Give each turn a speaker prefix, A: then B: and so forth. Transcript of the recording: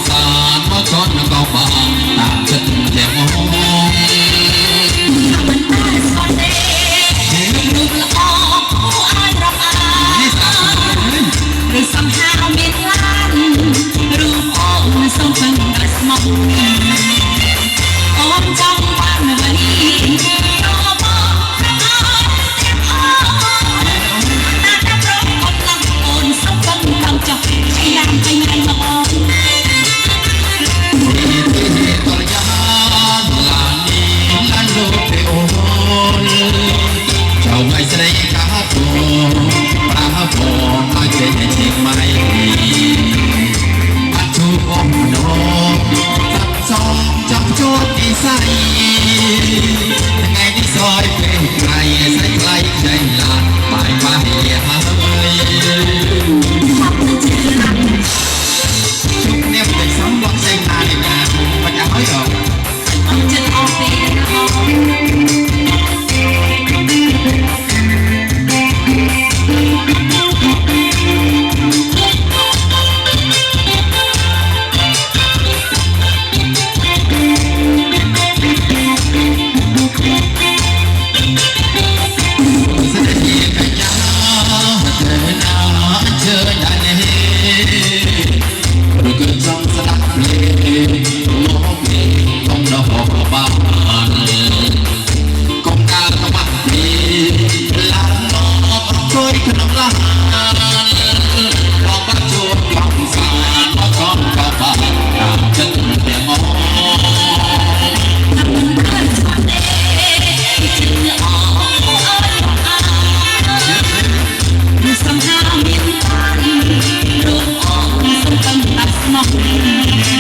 A: សានមកកូនក៏បានតាមចិត្តទាំងអស់មិនតែស្គាល់ទេរូបល្អគួរឲ្យរាប់អានឬសំហាវមានឡានរូបអូនសូមពឹងដល់ស្មោះអូនចង់បានអ្វីថ្ងៃនេះសយពេលក្រៃស្រីថ្លៃចេញឡានបាយបាហៀហើយជុំនេះតែសំបកចេញណានេះណាបាច់ឲ្យដល់អត់ចិត្តអស់ទេណាអូHãy subscribe cho kênh Ghiền Mì Gõ để không bỏ lỡ